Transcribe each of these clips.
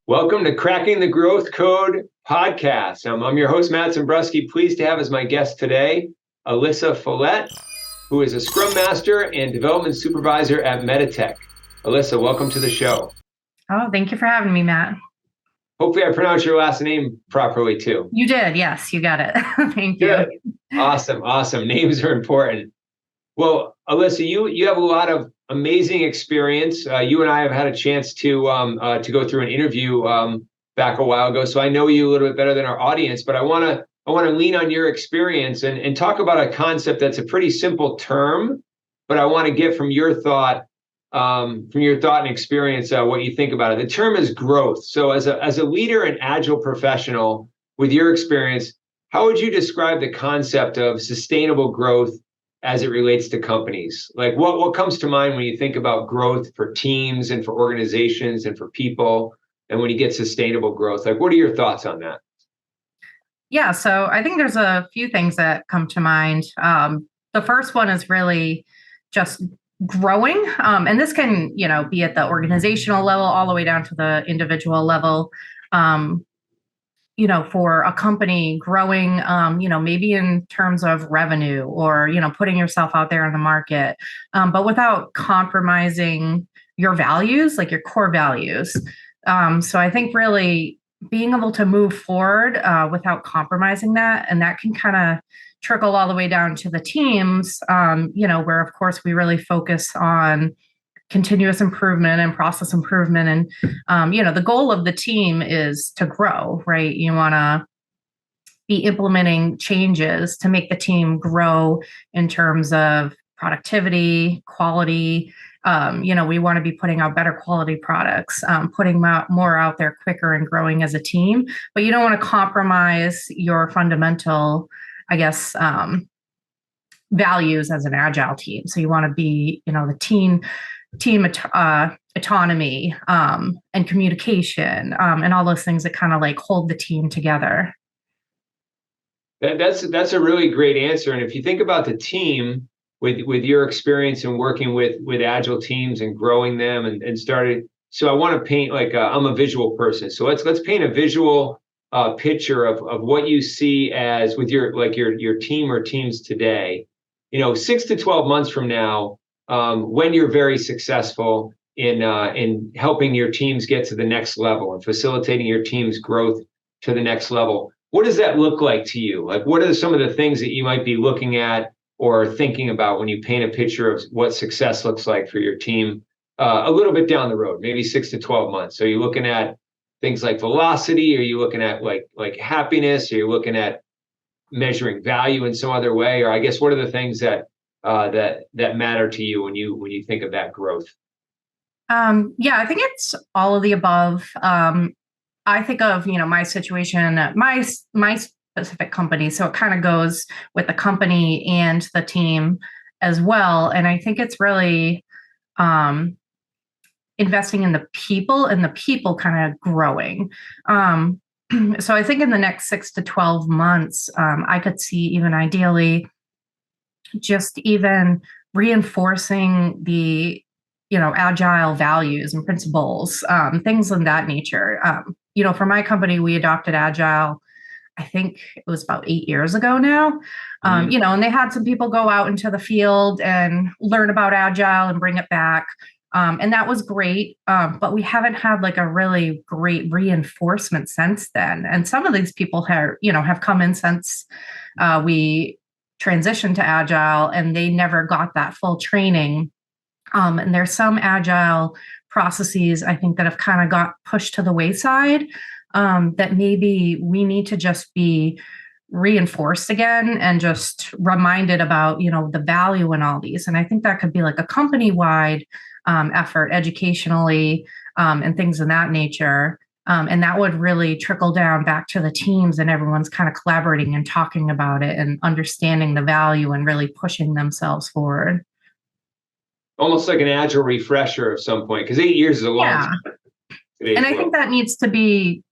Welcome to Cracking the Growth Code podcast. I'm your host, Matt Zembruski. Pleased to have as my guest today, Alyssa Follette, who is a Scrum Master and Development Supervisor at MEDITECH. Alyssa, welcome to the show. Oh, thank you for having me, Matt. Hopefully I pronounced your last name properly too. You did. Yes, you got it. Thank you. Good. Awesome. Names are important. Well, Alyssa, you have a lot of amazing experience. You and I have had a chance to go through an interview back a while ago, so I know you a little bit better than our audience. But I want to lean on your experience and talk about a concept that's a pretty simple term, but I want to get from your thought and experience what you think about it. The term is growth. So as a leader and agile professional, with your experience, how would you describe the concept of sustainable growth as it relates to companies? Like what comes to mind when you think about growth for teams and for organizations and for people, and when you get sustainable growth? Like, what are your thoughts on that? Yeah, so I think there's a few things that come to mind. The first one is really just growing. And this can, be at the organizational level all the way down to the individual level. For a company growing, maybe in terms of revenue or, putting yourself out there in the market, but without compromising your values, like your core values. So I think really being able to move forward without compromising that, and that can kind of trickle all the way down to the teams, where of course we really focus on continuous improvement and process improvement. And, the goal of the team is to grow, right? You want to be implementing changes to make the team grow in terms of productivity, quality. We want to be putting out better quality products, putting more out there quicker and growing as a team. But you don't want to compromise your fundamental, values as an agile team. So you want to be, the team autonomy and communication and all those things that kind of like hold the team together. That's a really great answer. And if you think about the team with your experience in working with agile teams and growing them and started, so I want to paint I'm a visual person. So let's paint a visual picture of what you see as with your team or teams today. 6 to 12 months from now, when you're very successful in helping your teams get to the next level and facilitating your team's growth to the next level, what does that look like to you? Like, what are some of the things that you might be looking at or thinking about when you paint a picture of what success looks like for your team a little bit down the road, maybe 6 to 12 months? So you're looking at things like velocity? Are you looking at like happiness? Are you looking at measuring value in some other way? Or I guess what are the things that matter to you when you think of that growth? I think it's all of the above. I think of, my situation at my specific company. So it kind of goes with the company and the team as well. And I think it's really investing in the people and the people kind of growing. So I think in the next 6 to 12 months, I could see even ideally just even reinforcing the, agile values and principles, things of that nature. For my company, we adopted Agile, I think it was about 8 years ago now. And they had some people go out into the field and learn about Agile and bring it back. And that was great. But we haven't had like a really great reinforcement since then. And some of these people have come in since we transitioned to Agile, and they never got that full training. And there's some Agile processes, I think, that have kind of got pushed to the wayside, that maybe we need to just be reinforced again and just reminded about, the value in all these. And I think that could be like a company-wide effort educationally, and things of that nature. And that would really trickle down back to the teams, and everyone's kind of collaborating and talking about it and understanding the value and really pushing themselves forward. Almost like an agile refresher of some point, because 8 years is a long time. And I think that needs to be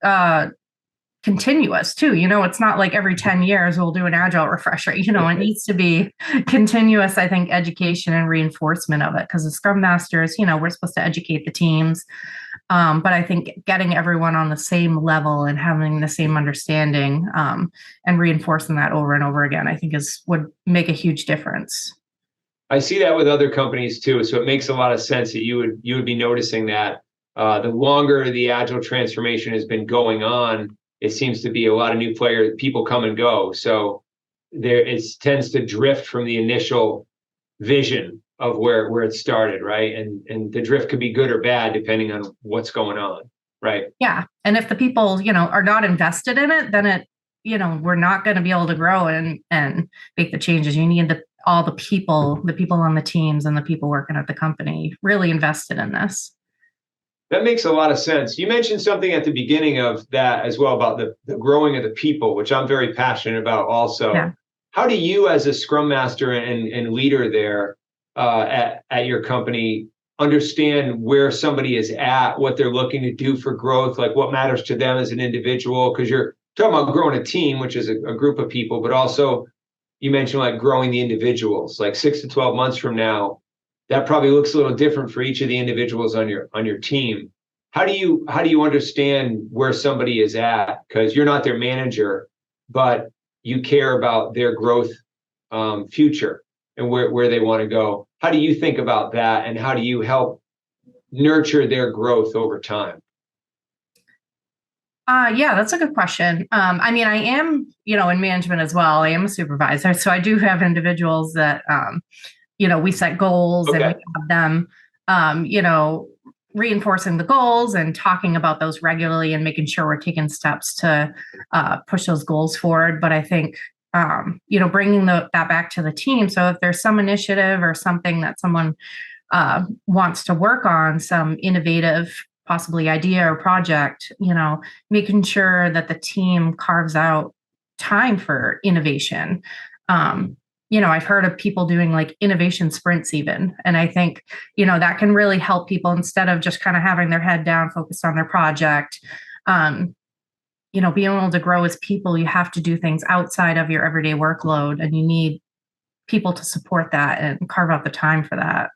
continuous too. It's not like every 10 years we'll do an agile refresher. It needs to be continuous, I think, education and reinforcement of it, because the Scrum Masters, we're supposed to educate the teams But I think getting everyone on the same level and having the same understanding, and reinforcing that over and over again, I think would make a huge difference. I see that with other companies too. So it makes a lot of sense that you would be noticing that the longer the agile transformation has been going on, it seems to be a lot of new people come and go. So it tends to drift from the initial vision of where it started, right? And the drift could be good or bad depending on what's going on, right? Yeah, and if the people, are not invested in it, then we're not going to be able to grow and make the changes. You need all the people on the teams and the people working at the company really invested in this. That makes a lot of sense. You mentioned something at the beginning of that as well about the growing of the people, which I'm very passionate about also. Yeah. How do you, as a Scrum Master and leader there at your company, understand where somebody is at, what they're looking to do for growth, like what matters to them as an individual? Because you're talking about growing a team, which is a group of people, but also you mentioned like growing the individuals, like 6 to 12 months from now, that probably looks a little different for each of the individuals on your team. How do you understand where somebody is at? Because you're not their manager, but you care about their growth future and where they want to go. How do you think about that, and how do you help nurture their growth over time? Yeah, that's a good question. I am, in management as well. I am a supervisor, so I do have individuals that, we set goals. Okay. And we have them, reinforcing the goals and talking about those regularly and making sure we're taking steps to push those goals forward. But I think, bringing that back to the team. So if there's some initiative or something that someone wants to work on, some innovative possibly idea or project, making sure that the team carves out time for innovation. I've heard of people doing like innovation sprints even. And I think, that can really help people instead of just kind of having their head down, focused on their project. Being able to grow as people, you have to do things outside of your everyday workload, and you need people to support that and carve out the time for that.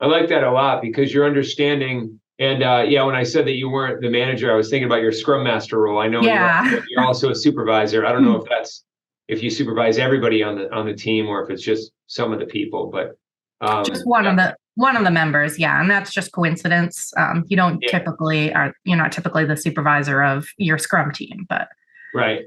I like that a lot because you're understanding. And when I said that you weren't the manager, I was thinking about your Scrum Master role. I know you're also a supervisor. I don't know if you supervise everybody on the team or if it's just some of the people, but just one of the members. Yeah. And that's just coincidence. You're not typically the supervisor of your Scrum team, but. Right.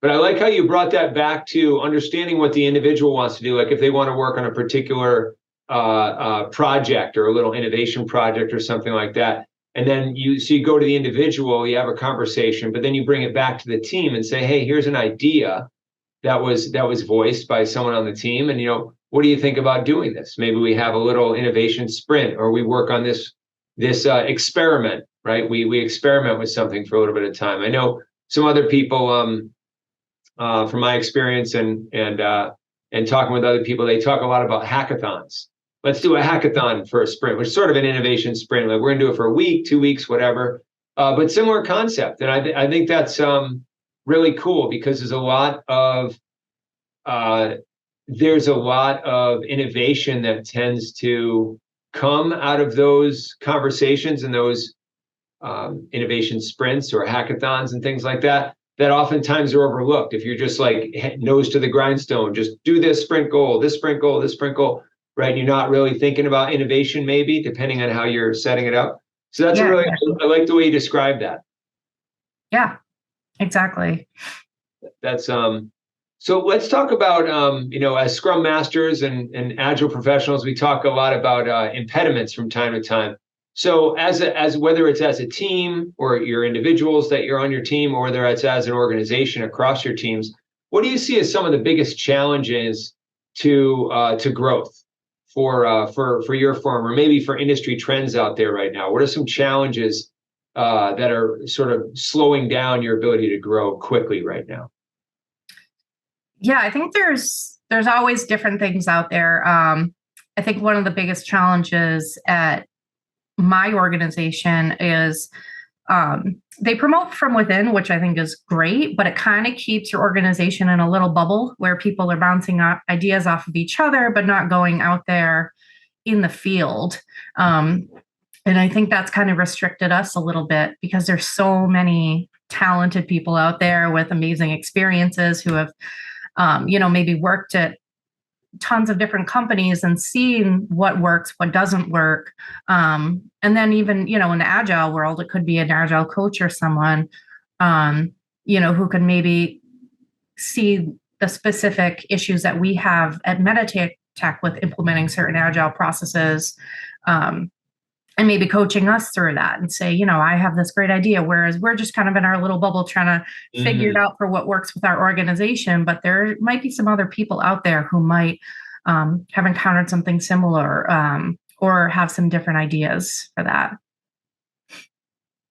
But I like how you brought that back to understanding what the individual wants to do. Like if they want to work on a particular project or a little innovation project or something like that. And then you go to the individual, you have a conversation, but then you bring it back to the team and say, hey, here's an idea that was voiced by someone on the team. And, what do you think about doing this? Maybe we have a little innovation sprint, or we work on this experiment, right? We experiment with something for a little bit of time. I know some other people, from my experience and talking with other people, they talk a lot about hackathons. Let's do a hackathon for a sprint, which is sort of an innovation sprint. Like we're going to do it for a week, 2 weeks, whatever, but similar concept. And I think that's really cool because there's a lot of innovation that tends to come out of those conversations and those innovation sprints or hackathons and things like that oftentimes are overlooked. If you're just like nose to the grindstone, just do this sprint goal, this sprint goal, this sprint goal, right? You're not really thinking about innovation, maybe, depending on how you're setting it up. So that's I like the way you describe that. Yeah, exactly. That's so let's talk about as Scrum Masters and Agile professionals, we talk a lot about impediments from time to time. So as whether it's as a team or your individuals that you're on your team, or whether it's as an organization across your teams, what do you see as some of the biggest challenges to growth for your firm, or maybe for industry trends out there right now? What are some challenges that are sort of slowing down your ability to grow quickly right now? Yeah, I think there's always different things out there. I think one of the biggest challenges at my organization is they promote from within, which I think is great, but it kind of keeps your organization in a little bubble where people are bouncing ideas off of each other, but not going out there in the field. And I think that's kind of restricted us a little bit because there's so many talented people out there with amazing experiences who have, maybe worked at tons of different companies and seen what works, what doesn't work. And then even, in the agile world, it could be an agile coach or someone, who could maybe see the specific issues that we have at MEDITECH with implementing certain agile processes, and maybe coaching us through that and say, I have this great idea, whereas we're just kind of in our little bubble trying to figure it out for what works with our organization. But there might be some other people out there who might have encountered something similar, or have some different ideas for that.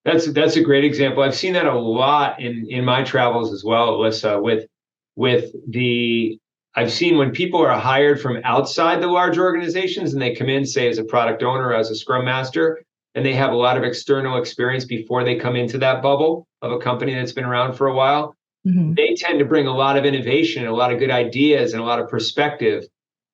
That's a great example. I've seen that a lot in my travels as well, Alyssa, I've seen when people are hired from outside the large organizations and they come in, say, as a product owner, or as a Scrum Master, and they have a lot of external experience before they come into that bubble of a company that's been around for a while, they tend to bring a lot of innovation, a lot of good ideas, and a lot of perspective.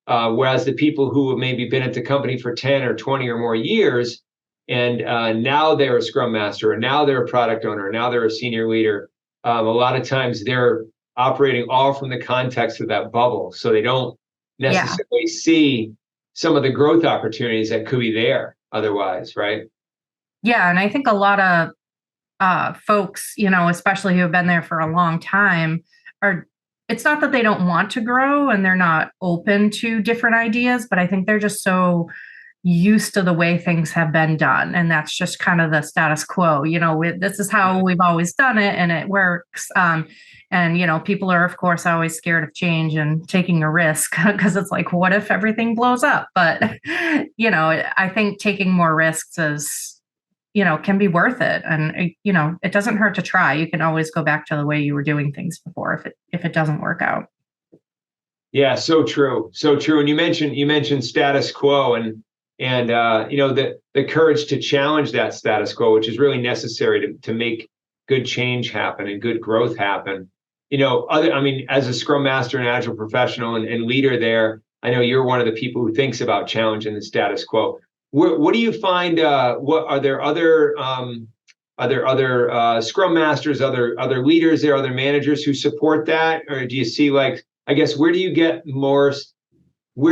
Whereas the people who have maybe been at the company for 10 or 20 or more years, and now they're a Scrum Master, or now they're a product owner, or now they're a senior leader, a lot of times they're operating all from the context of that bubble. So they don't necessarily see some of the growth opportunities that could be there otherwise, right? Yeah. And I think a lot of folks, especially who have been there for a long time, it's not that they don't want to grow and they're not open to different ideas, but I think they're just so used to the way things have been done. And that's just kind of the status quo. This is how we've always done it and it works. And people are, of course, always scared of change and taking a risk because it's like, what if everything blows up? But, I think taking more risks is, can be worth it. And, it doesn't hurt to try. You can always go back to the way you were doing things before if it doesn't work out. Yeah, so true. So true. And you mentioned status quo and the courage to challenge that status quo, which is really necessary to make good change happen and good growth happen. As a Scrum Master and Agile professional and leader there, I know you're one of the people who thinks about challenging the status quo. What do you find? What are there other Scrum Masters, other leaders there, other managers who support that, or do you see where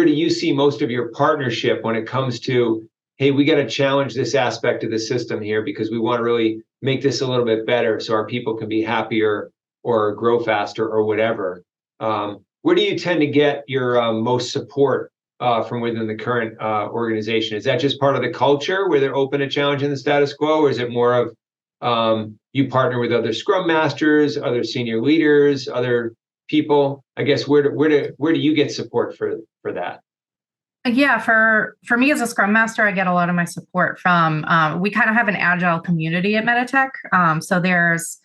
do you see most of your partnership when it comes to, hey, we got to challenge this aspect of the system here because we want to really make this a little bit better so our people can be happier or grow faster or whatever. Where do you tend to get your most support from within the current organization? Is that just part of the culture where they're open to challenging the status quo, or is it more of you partner with other Scrum Masters, other senior leaders, other people? I guess where do you get support for that? Yeah, for me as a Scrum Master, I get a lot of my support from, we kind of have an Agile community at MEDITECH. So there's,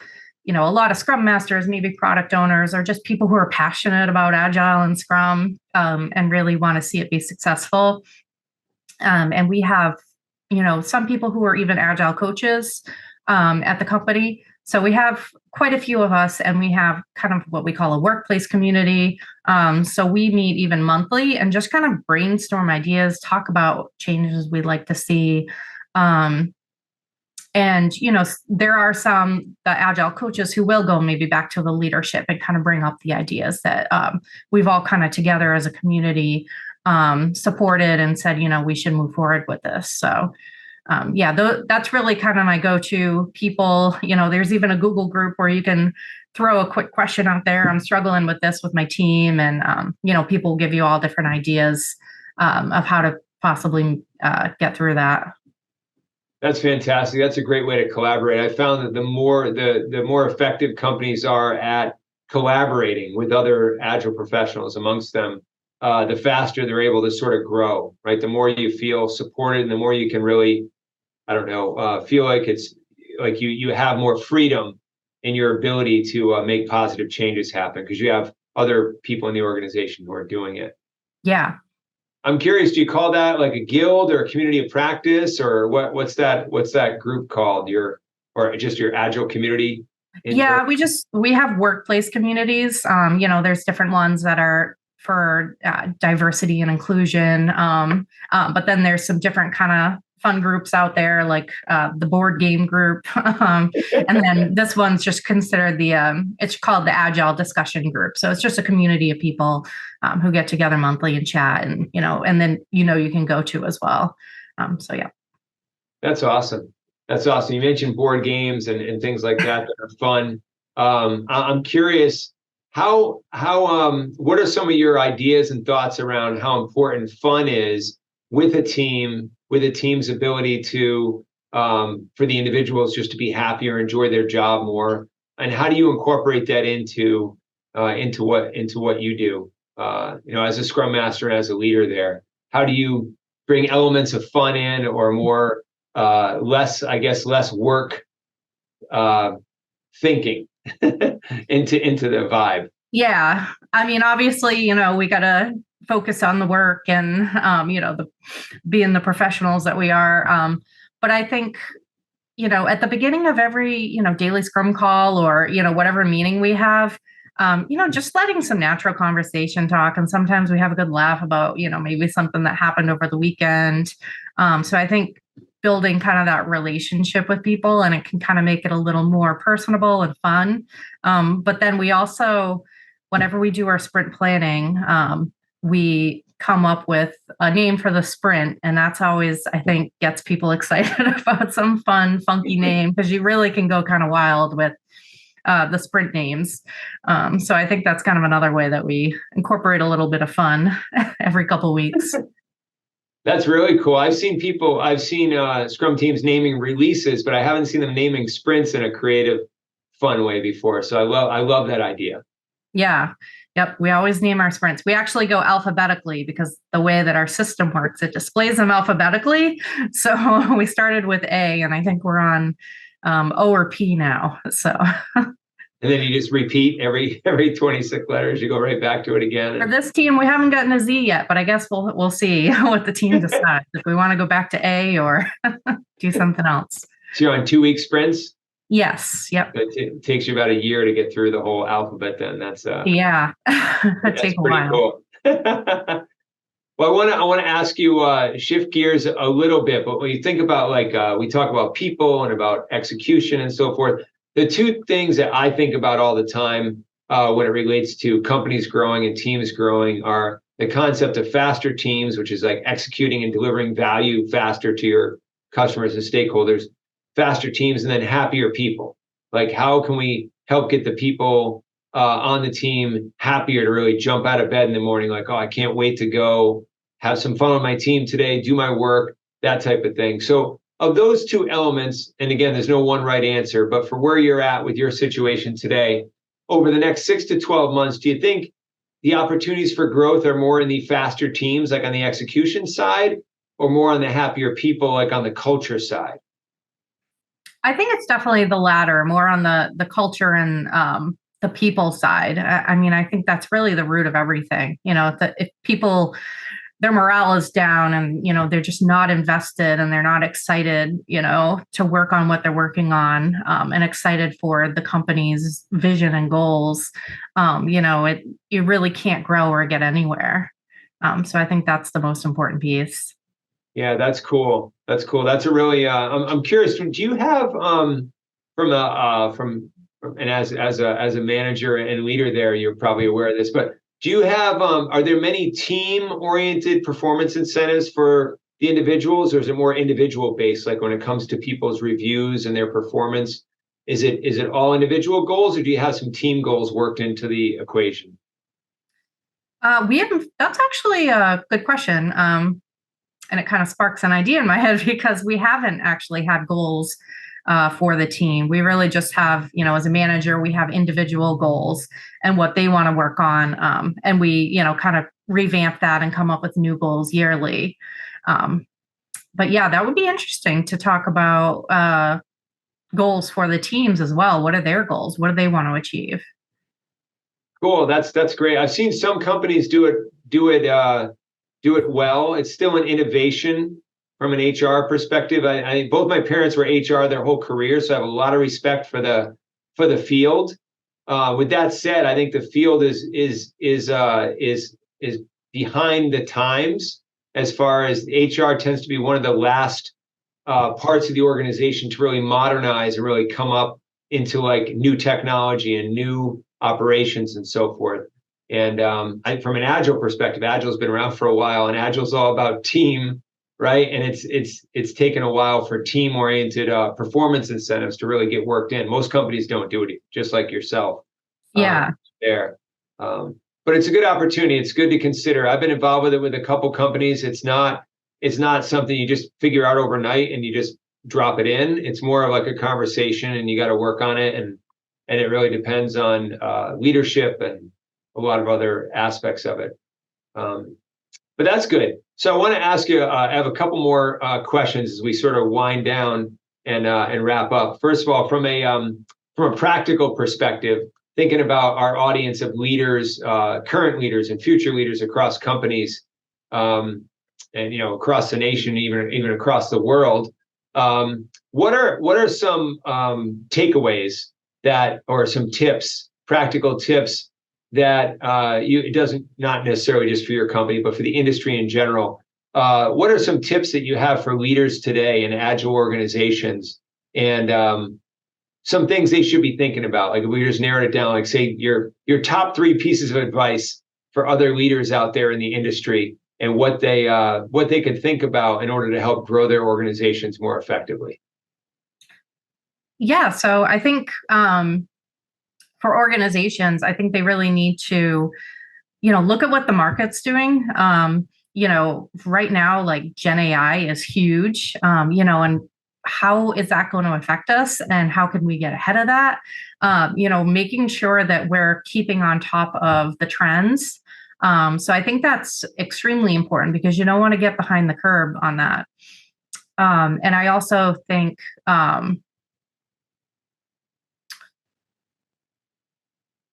a lot of Scrum Masters, maybe product owners, or just people who are passionate about Agile and Scrum and really want to see it be successful. And we have, some people who are even Agile coaches at the company. So we have quite a few of us, and we have kind of what we call a workplace community. So we meet even monthly and just kind of brainstorm ideas, talk about changes we'd like to see. And, there are the Agile coaches who will go maybe back to the leadership and kind of bring up the ideas that we've all kind of together as a community supported and said, we should move forward with this. So that's really kind of my go-to people. There's even a Google group where you can throw a quick question out there. I'm struggling with this with my team. And, people give you all different ideas of how to possibly get through that. That's fantastic. That's a great way to collaborate. I found that the more effective companies are at collaborating with other Agile professionals amongst them, the faster they're able to sort of grow, right? The more you feel supported and the more you can really, feel like it's like you have more freedom in your ability to make positive changes happen because you have other people in the organization who are doing it. Yeah. I'm curious, do you call that like a guild or a community of practice, or what's that group called? Or just your Agile community? Yeah, we have workplace communities. There's different ones that are for diversity and inclusion. But then there's some different kind of fun groups out there, like the board game group. And then this one's just considered it's called the Agile discussion group. So it's just a community of people who get together monthly and chat, and, and then, you can go to as well. So yeah. That's awesome. That's awesome. You mentioned board games and things like that are fun. I'm curious, what are some of your ideas and thoughts around how important fun is with a team, with a team's ability to, for the individuals just to be happier, enjoy their job more? And how do you incorporate that into what you do? As a Scrum Master and as a leader there, how do you bring elements of fun in, or more, less work, thinking into the vibe? Yeah. I mean, obviously, we got to focus on the work and, being the professionals that we are. But I think, at the beginning of every, daily Scrum call, or, whatever meeting we have, just letting some natural conversation talk. And sometimes we have a good laugh about, maybe something that happened over the weekend. So I think building kind of that relationship with people, and it can kind of make it a little more personable and fun. But then we also, whenever we do our sprint planning, we come up with a name for the sprint. And that's always, I think, gets people excited about some fun, funky name, because you really can go kind of wild with the sprint names. So I think that's kind of another way that we incorporate a little bit of fun every couple of weeks. That's really cool. I've seen Scrum teams naming releases, but I haven't seen them naming sprints in a creative, fun way before. So I love that idea. Yeah. Yep. We always name our sprints. We actually go alphabetically, because the way that our system works, it displays them alphabetically. So we started with A, and I think we're on O or P now. So. And then you just repeat every 26 letters. You go right back to it again. For this team, we haven't gotten a Z yet, but I guess we'll see what the team decides, if we want to go back to A or do something else. So you're on 2-week sprints? Yes. Yep. It takes you about a year to get through the whole alphabet. Then that's yeah. That takes a while. Cool. Well, I want to ask you, shift gears a little bit, but when you think about, we talk about people and about execution and so forth, the two things that I think about all the time when it relates to companies growing and teams growing are the concept of faster teams, which is like executing and delivering value faster to your customers and stakeholders, faster teams, and then happier people. Like, how can we help get the people on the team happier to really jump out of bed in the morning? Like, oh, I can't wait to go have some fun with my team today, do my work, that type of thing. So of those two elements, and again, there's no one right answer, but for where you're at with your situation today, over the next 6 to 12 months, do you think the opportunities for growth are more in the faster teams, like on the execution side, or more on the happier people, like on the culture side? I think it's definitely the latter, more on the culture and the people side. I mean, I think that's really the root of everything. If people, their morale is down, and, they're just not invested, and they're not excited, to work on what they're working on, and excited for the company's vision and goals, you really can't grow or get anywhere. So I think that's the most important piece. Yeah, that's cool. That's cool. That's a really, I'm curious, do you have, and as a manager and leader there, you're probably aware of this, but do you have, are there many team-oriented performance incentives for the individuals, or is it more individual-based? Like when it comes to people's reviews and their performance, is it all individual goals, or do you have some team goals worked into the equation? That's actually a good question. And it kind of sparks an idea in my head, because we haven't actually had goals for the team. We really just have, as a manager, we have individual goals and what they want to work on. And we, kind of revamp that and come up with new goals yearly. But yeah, that would be interesting to talk about goals for the teams as well. What are their goals? What do they want to achieve? Cool. That's great. I've seen some companies do it well. It's still an innovation from an HR perspective. I both my parents were HR their whole career, so I have a lot of respect for the field. With that said, I think the field is behind the times, as far as HR tends to be one of the last parts of the organization to really modernize and really come up into like new technology and new operations and so forth. And from an Agile perspective, Agile's been around for a while, and Agile's all about team, right? And it's taken a while for team-oriented performance incentives to really get worked in. Most companies don't do it, just like yourself. Yeah. There. But it's a good opportunity. It's good to consider. I've been involved with it with a couple companies. It's not something you just figure out overnight and you just drop it in. It's more of like a conversation, and you got to work on it. And it really depends on leadership and a lot of other aspects of it. But that's good. So I want to ask you, I have a couple more questions as we sort of wind down and wrap up. First of all, from a practical perspective, thinking about our audience of leaders, current leaders and future leaders across companies, and across the nation, even across the world, what are some takeaways or some tips, practical tips that it doesn't, not necessarily just for your company, but for the industry in general? What are some tips that you have for leaders today in Agile organizations, and some things they should be thinking about? Like, if we just narrowed it down, like say your top 3 pieces of advice for other leaders out there in the industry, and what they could think about in order to help grow their organizations more effectively. Yeah. So I think for organizations, I think they really need to, look at what the market's doing. Right now, like Gen AI is huge, and how is that going to affect us, and how can we get ahead of that? Making sure that we're keeping on top of the trends. So I think that's extremely important, because you don't want to get behind the curve on that. And I also think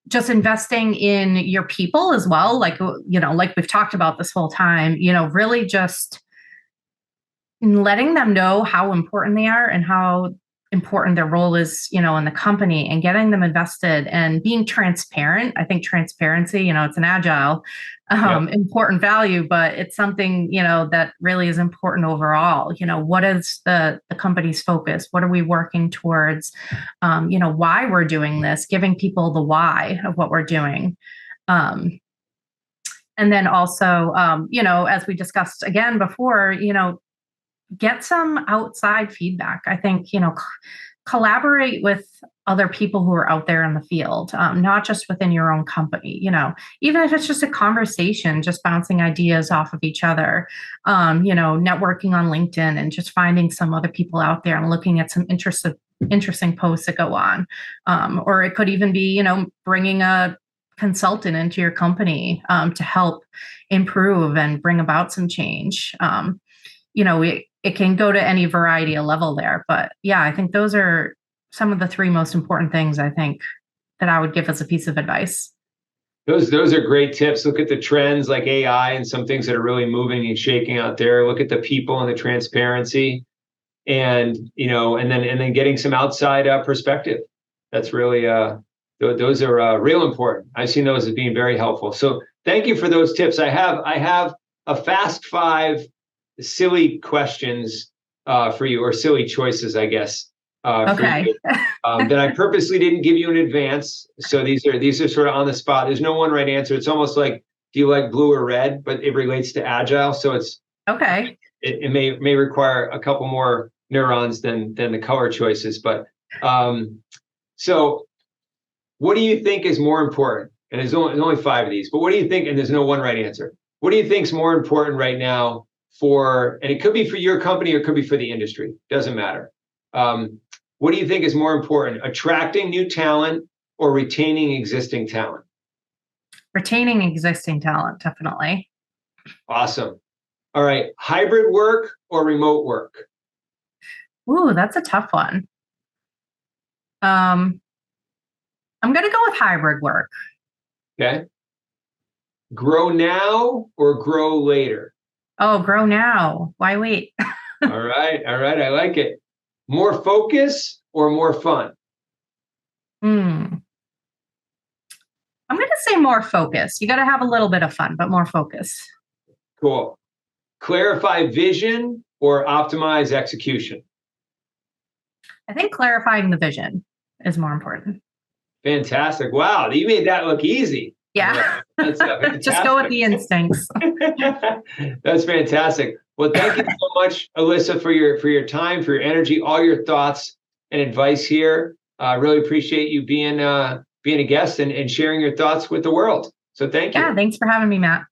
just investing in your people as well, like we've talked about this whole time, really just letting them know how important they are and how important their role is, in the company, and getting them invested and being transparent. I think transparency, it's an Agile important value, but it's something, that really is important overall. What is the company's focus? What are we working towards? Why we're doing this, giving people the why of what we're doing. And then also, as we discussed again before, get some outside feedback. I think, collaborate with other people who are out there in the field, not just within your own company, even if it's just a conversation, just bouncing ideas off of each other, networking on LinkedIn and just finding some other people out there and looking at some interesting posts that go on. Or it could even be, bringing a consultant into your company to help improve and bring about some change. It can go to any variety of level there. But yeah, I think those are some of the 3 most important things, I think, that I would give as a piece of advice. Those are great tips. Look at the trends like AI and some things that are really moving and shaking out there. Look at the people and the transparency, and and then getting some outside perspective. That's really those are real important. I've seen those as being very helpful. So thank you for those tips. I have a fast 5 silly questions for you, or silly choices, I guess. Okay. For you, that I purposely didn't give you in advance. So these are sort of on the spot. There's no one right answer. It's almost like, do you like blue or red? But it relates to Agile, so it's okay. It may require a couple more neurons than the color choices. But so what do you think is more important? And there's only 5 of these. But what do you think? And there's no one right answer. What do you think is more important right now? And it could be for your company or it could be for the industry, doesn't matter. What do you think is more important, attracting new talent or retaining existing talent? Retaining existing talent, definitely. Awesome. All right, hybrid work or remote work? Ooh, that's a tough one. I'm going to go with hybrid work. Okay. Grow now or grow later? Oh, grow now. Why wait? All right. I like it. More focus or more fun? I'm going to say more focus. You got to have a little bit of fun, but more focus. Cool. Clarify vision or optimize execution? I think clarifying the vision is more important. Fantastic. Wow, you made that look easy. Yeah. That's Just go with the instincts. That's fantastic. Well, thank you so much, Alyssa, for your time, for your energy, all your thoughts and advice here. I really appreciate you being a guest and sharing your thoughts with the world. So thank you. Yeah, thanks for having me, Matt.